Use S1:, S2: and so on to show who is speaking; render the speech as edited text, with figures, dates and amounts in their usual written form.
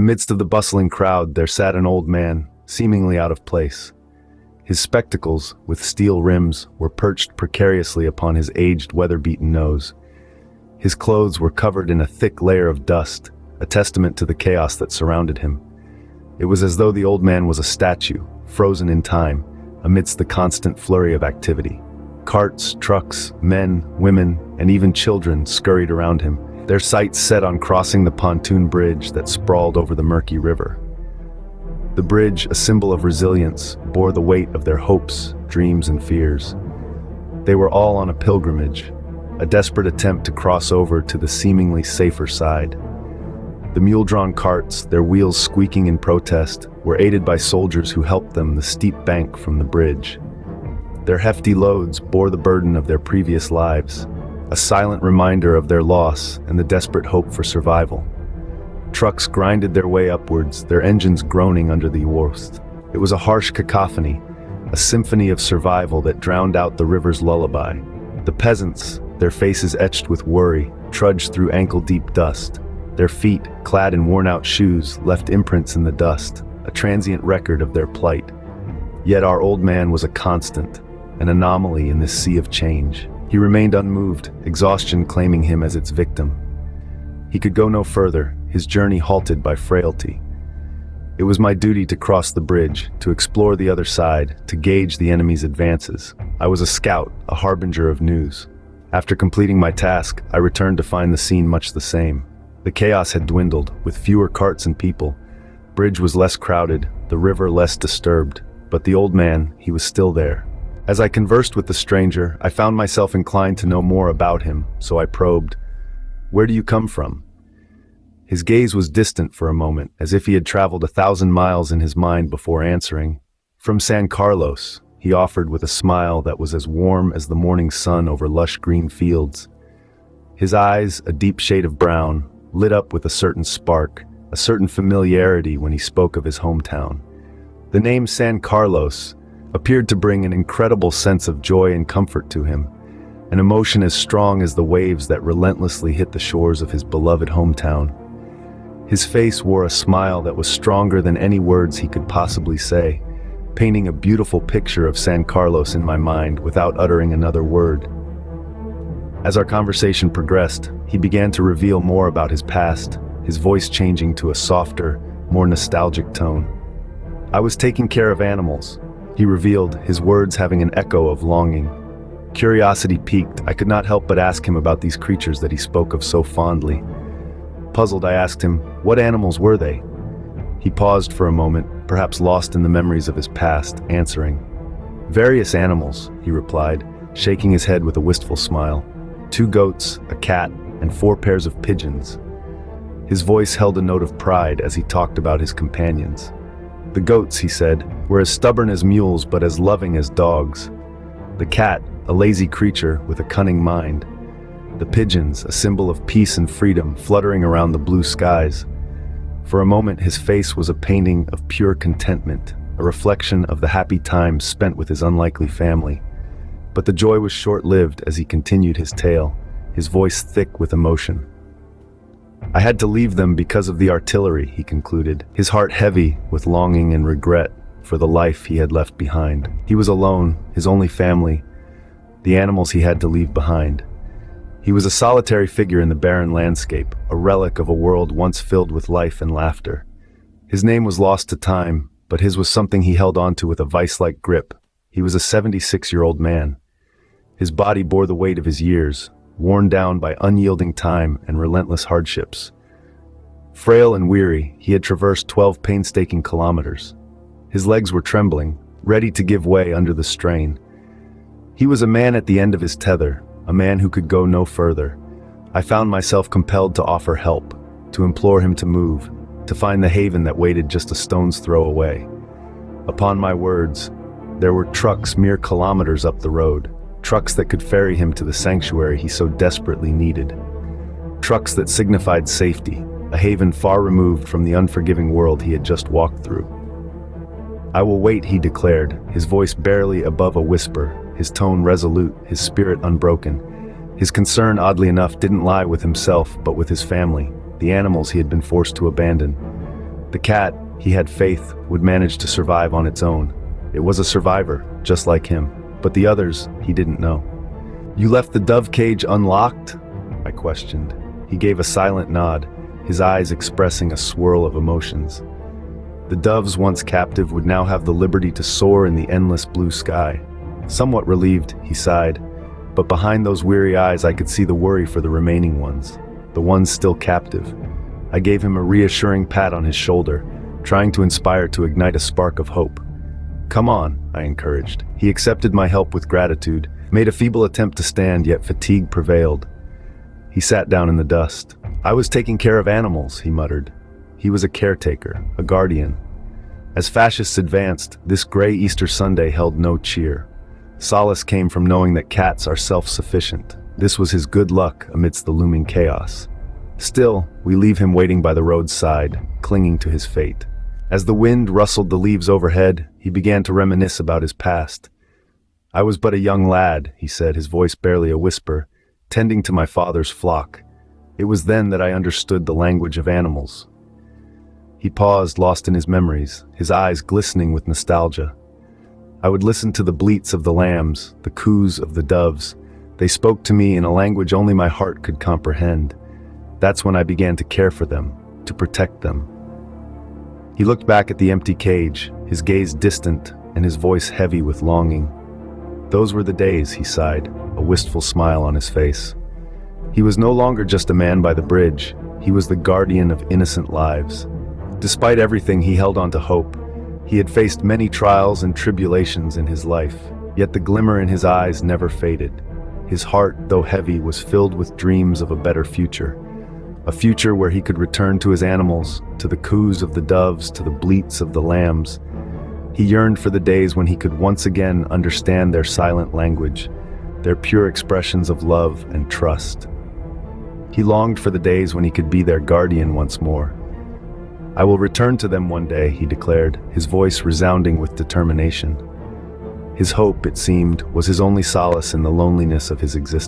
S1: midst of the bustling crowd, there sat an old man, seemingly out of place. His spectacles, with steel rims, were perched precariously upon his aged, weather-beaten nose. His clothes were covered in a thick layer of dust, a testament to the chaos that surrounded him. It was as though the old man was a statue, frozen in time, amidst the constant flurry of activity. Carts, trucks, men, women, and even children scurried around him, their sights set on crossing the pontoon bridge that sprawled over the murky river. The bridge, a symbol of resilience, bore the weight of their hopes, dreams, and fears. They were all on a pilgrimage, a desperate attempt to cross over to the seemingly safer side. The mule-drawn carts, their wheels squeaking in protest, were aided by soldiers who helped them the steep bank from the bridge. Their hefty loads bore the burden of their previous lives, a silent reminder of their loss and the desperate hope for survival. Trucks grinded their way upwards, their engines groaning under the worst. It was a harsh cacophony, a symphony of survival that drowned out the river's lullaby. The peasants, their faces etched with worry, trudged through ankle-deep dust. Their feet, clad in worn-out shoes, left imprints in the dust, a transient record of their plight. Yet our old man was a constant, an anomaly in this sea of change. He remained unmoved, exhaustion claiming him as its victim. He could go no further, his journey halted by frailty. It was my duty to cross the bridge, to explore the other side, to gauge the enemy's advances. I was a scout, a harbinger of news. After completing my task, I returned to find the scene much the same. The chaos had dwindled, with fewer carts and people. Bridge was less crowded, the river less disturbed, but the old man, he was still there. As I conversed with the stranger, I found myself inclined to know more about him, so I probed, "Where do you come from?" His gaze was distant for a moment, as if he had traveled 1,000 miles in his mind before answering. "From San Carlos," he offered with a smile that was as warm as the morning sun over lush green fields. His eyes, a deep shade of brown, lit up with a certain spark, a certain familiarity when he spoke of his hometown. The name San Carlos appeared to bring an incredible sense of joy and comfort to him, an emotion as strong as the waves that relentlessly hit the shores of his beloved hometown. His face wore a smile that was stronger than any words he could possibly say, painting a beautiful picture of San Carlos in my mind without uttering another word. As our conversation progressed, he began to reveal more about his past, his voice changing to a softer, more nostalgic tone. "I was taking care of animals," he revealed, his words having an echo of longing. Curiosity piqued, I could not help but ask him about these creatures that he spoke of so fondly. Puzzled, I asked him, "What animals were they?" He paused for a moment, perhaps lost in the memories of his past, answering, "Various animals," he replied, shaking his head with a wistful smile. "2 goats, a cat, and 4 pairs of pigeons." His voice held a note of pride as he talked about his companions. "The goats," he said, "were as stubborn as mules but as loving as dogs. The cat, a lazy creature with a cunning mind. The pigeons, a symbol of peace and freedom, fluttering around the blue skies." For a moment his face was a painting of pure contentment, a reflection of the happy times spent with his unlikely family. But the joy was short-lived as he continued his tale, his voice thick with emotion. "I had to leave them because of the artillery," he concluded, his heart heavy with longing and regret for the life he had left behind. He was alone, his only family, the animals he had to leave behind. He was a solitary figure in the barren landscape, a relic of a world once filled with life and laughter. His name was lost to time, but his was something he held onto with a vice-like grip. He was a 76-year-old man. His body bore the weight of his years, worn down by unyielding time and relentless hardships. Frail and weary, he had traversed 12 painstaking kilometers. His legs were trembling, ready to give way under the strain. He was a man at the end of his tether, a man who could go no further. I found myself compelled to offer help, to implore him to move, to find the haven that waited just a stone's throw away. Upon my words, there were trucks mere kilometers up the road, trucks that could ferry him to the sanctuary he so desperately needed. Trucks that signified safety, a haven far removed from the unforgiving world he had just walked through. "I will wait," he declared, his voice barely above a whisper, his tone resolute, his spirit unbroken. His concern, oddly enough, didn't lie with himself, but with his family, the animals he had been forced to abandon. The cat, he had faith, would manage to survive on its own. It was a survivor, just like him. But the others, he didn't know. "You left the dove cage unlocked?" I questioned. He gave a silent nod, his eyes expressing a swirl of emotions. The doves, once captive, would now have the liberty to soar in the endless blue sky. Somewhat relieved, he sighed. But behind those weary eyes, I could see the worry for the remaining ones, the ones still captive. I gave him a reassuring pat on his shoulder, trying to inspire to ignite a spark of hope. "Come on," I encouraged. He accepted my help with gratitude, made a feeble attempt to stand, yet fatigue prevailed. He sat down in the dust. "I was taking care of animals," he muttered. He was a caretaker, a guardian. As fascists advanced, this gray Easter Sunday held no cheer. Solace came from knowing that cats are self-sufficient. This was his good luck amidst the looming chaos. Still, we leave him waiting by the roadside, clinging to his fate. As the wind rustled the leaves overhead, he began to reminisce about his past. "I was but a young lad," he said, his voice barely a whisper, "tending to my father's flock. It was then that I understood the language of animals." He paused, lost in his memories, his eyes glistening with nostalgia. I would listen to the bleats of the lambs, the coos of the doves. They spoke to me in a language only my heart could comprehend. That's when I began to care for them, to protect them. He looked back at the empty cage, his gaze distant and his voice heavy with longing. "Those were the days," he sighed, a wistful smile on his face. He was no longer just a man by the bridge. He was the guardian of innocent lives. Despite everything, he held on to hope. He had faced many trials and tribulations in his life, yet the glimmer in his eyes never faded. His heart, though heavy, was filled with dreams of a better future. A future where he could return to his animals, to the coos of the doves, to the bleats of the lambs. He yearned for the days when he could once again understand their silent language, their pure expressions of love and trust. He longed for the days when he could be their guardian once more. "I will return to them one day," he declared, his voice resounding with determination. His hope, it seemed, was his only solace in the loneliness of his existence.